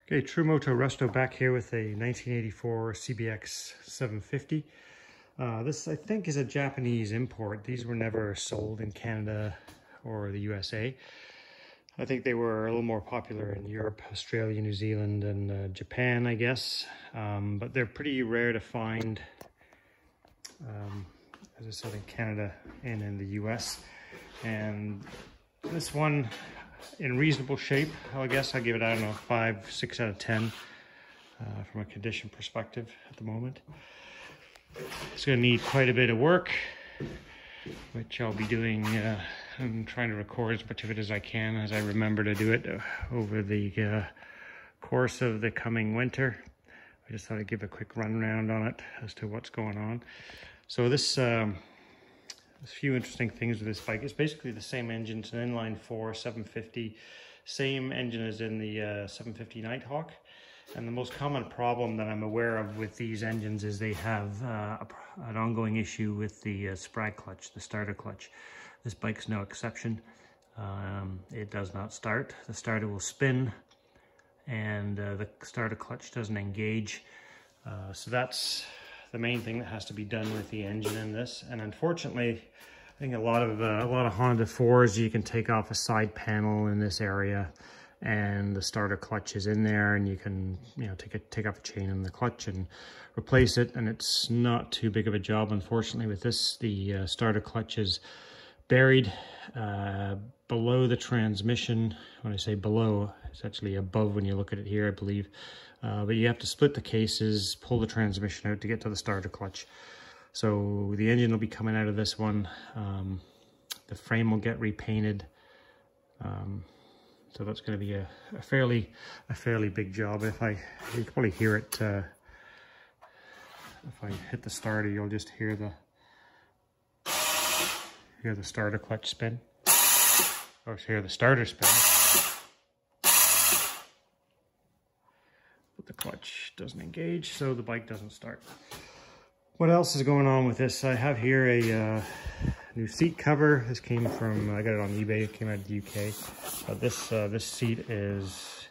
Okay, True-Moto-Resto back here with a 1984 CBX750. This, I think, is a Japanese import. These were never sold in Canada or the USA. I think they were a little more popular in Europe, Australia, New Zealand, and Japan, I guess. But they're pretty rare to find, as I said, in Canada and in the US. And this one, in reasonable shape, I guess. I give it, I don't know, 5, 6 out of 10 from a condition perspective at the moment. It's going to need quite a bit of work, which I'll be doing. I'm trying to record as much of it as I can as I remember to do it over the course of the coming winter. I just thought I'd give a quick run around on it as to what's going on. So this, there's a few interesting things with this bike. It's basically the same engine. It's an inline 4 750, same engine as in the 750 Nighthawk. And the most common problem that I'm aware of with these engines is they have an ongoing issue with the sprag clutch, the starter clutch. This bike's no exception. It does not start. The starter will spin and the starter clutch doesn't engage. So that's the main thing that has to be done with the engine in this. And unfortunately, I think a lot of Honda 4s, you can take off a side panel in this area and the starter clutch is in there, and you can, you know, take off a chain in the clutch and replace it, and it's not too big of a job. Unfortunately with this, the starter clutch is buried below the transmission. When I say below, it's actually above when you look at it here, I believe. But you have to split the cases, pull the transmission out to get to the starter clutch. So the engine will be coming out of this one. The frame will get repainted. So that's going to be a fairly big job. You can probably hear it. If I hit the starter, you'll just hear the starter clutch spin, or hear the starter spin. But the clutch doesn't engage, so the bike doesn't start. What else is going on with this? I have here a new seat cover. This came from, I got it on eBay, it came out of the UK. This seat it's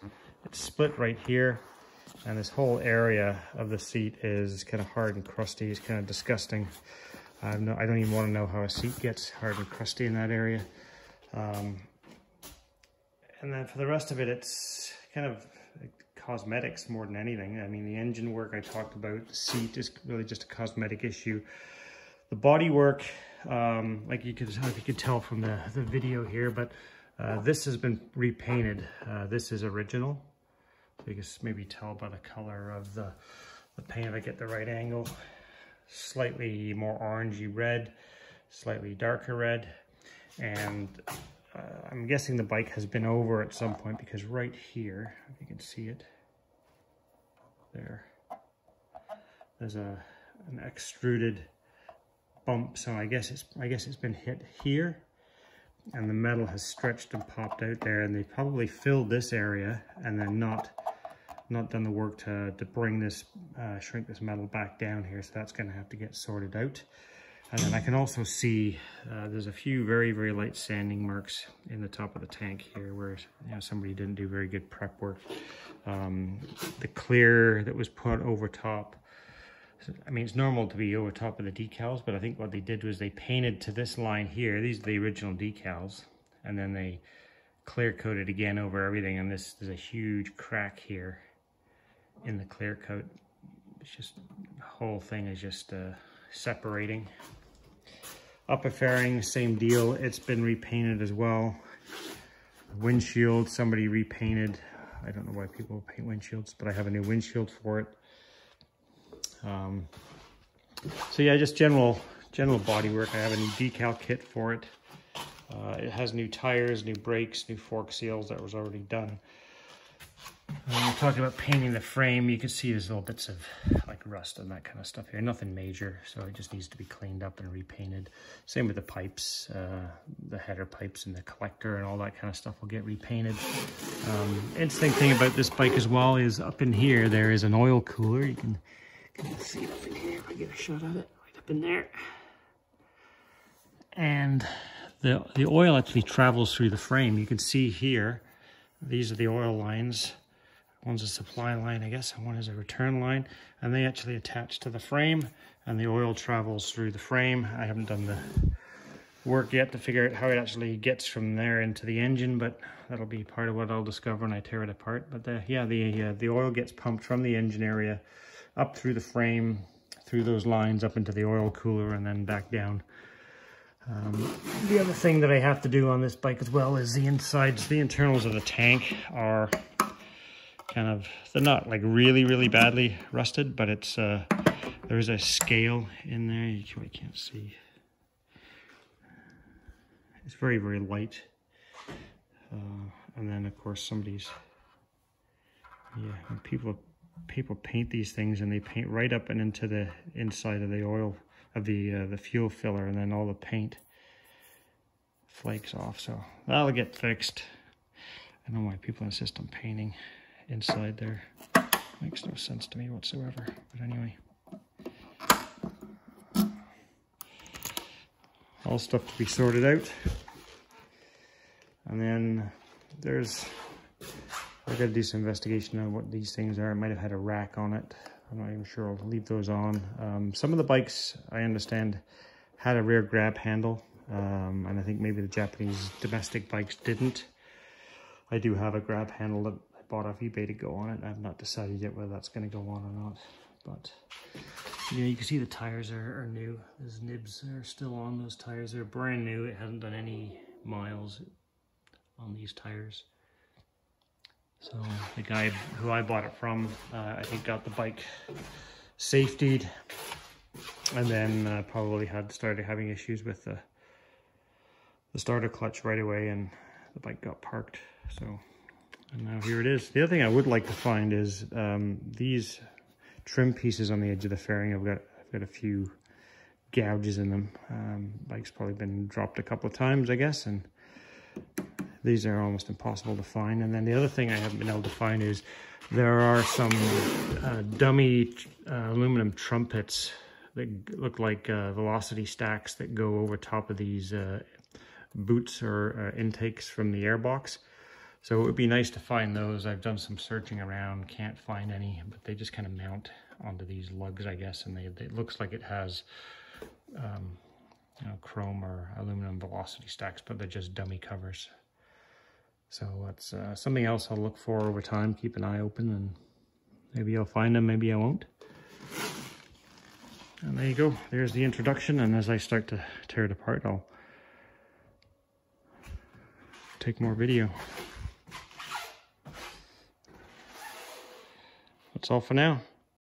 split right here, and this whole area of the seat is kind of hard and crusty. It's kind of disgusting. I don't even want to know how a seat gets hard and crusty in that area. And then for the rest of it, it's kind of cosmetics more than anything. I mean, the engine work I talked about, the seat is really just a cosmetic issue. The bodywork, like you could tell from the video here, but this has been repainted. This is original. So you can maybe tell by the color of the paint if I get the right angle. Slightly more orangey red, slightly darker red, and I'm guessing the bike has been over at some point, because right here, if you can see it, there's an extruded bump. So I guess it's been hit here, and the metal has stretched and popped out there, and they probably filled this area and then not done the work to bring this, shrink this metal back down here. So that's going to have to get sorted out. And then I can also see there's a few very, very light sanding marks in the top of the tank here, where, you know, somebody didn't do very good prep work. The clear that was put over top, I mean, it's normal to be over top of the decals, but I think what they did was they painted to this line here. These are the original decals, and then they clear coated again over everything. And there's a huge crack here in the clear coat. It's just, the whole thing is just separating. Upper fairing, same deal. It's been repainted as well. Windshield, somebody repainted. I don't know why people paint windshields, but I have a new windshield for it. So yeah, just general bodywork. I have a new decal kit for it. It has new tires, new brakes, new fork seals that was already done. When we're talking about painting the frame, you can see there's little bits of like rust and that kind of stuff here. Nothing major, so it just needs to be cleaned up and repainted. Same with the pipes, the header pipes and the collector and all that kind of stuff will get repainted. Interesting thing about this bike as well is up in here there is an oil cooler. You can see it up in here if I get a shot of it, right up in there. And the oil actually travels through the frame. You can see here, these are the oil lines One's a supply line, I guess, and one is a return line. And they actually attach to the frame, and the oil travels through the frame. I haven't done the work yet to figure out how it actually gets from there into the engine, but that'll be part of what I'll discover when I tear it apart. But the oil gets pumped from the engine area up through the frame, through those lines up into the oil cooler, and then back down. The other thing that I have to do on this bike as well is the insides, the internals of the tank are kind of, they're not like really badly rusted, but it's there is a scale in there. You probably can't see. It's very light. And then of course somebody's, when people paint these things, and they paint right up and into the inside of the oil of the fuel filler, and then all the paint flakes off. So that'll get fixed. I don't know why people insist on painting inside there. Makes no sense to me whatsoever. But anyway, all stuff to be sorted out. And then I got to do some investigation on what these things are. I might have had a rack on it. I'm not even sure. I'll leave those on. Some of the bikes, I understand, had a rear grab handle, and I think maybe the Japanese domestic bikes didn't. I do have a grab handle that I bought off eBay to go on it. I've not decided yet whether that's going to go on or not. But yeah, you can see the tires are new. Those nibs are still on. Those tires are brand new. It hasn't done any miles on these tires. So the guy who I bought it from, I think got the bike safetied, and then probably started having issues with the starter clutch right away, and the bike got parked. So, and now here it is. The other thing I would like to find is these trim pieces on the edge of the fairing. I've got a few gouges in them. Bike's probably been dropped a couple of times, I guess, and these are almost impossible to find. And then the other thing I haven't been able to find is there are some dummy aluminum trumpets that look like velocity stacks that go over top of these boots or intakes from the airbox. So it would be nice to find those. I've done some searching around, can't find any, but they just kind of mount onto these lugs, I guess, and it looks like it has chrome or aluminum velocity stacks, but they're just dummy covers. So that's something else I'll look for over time, keep an eye open, and maybe I'll find them, maybe I won't. And there you go, there's the introduction, and as I start to tear it apart, I'll take more video. That's all for now.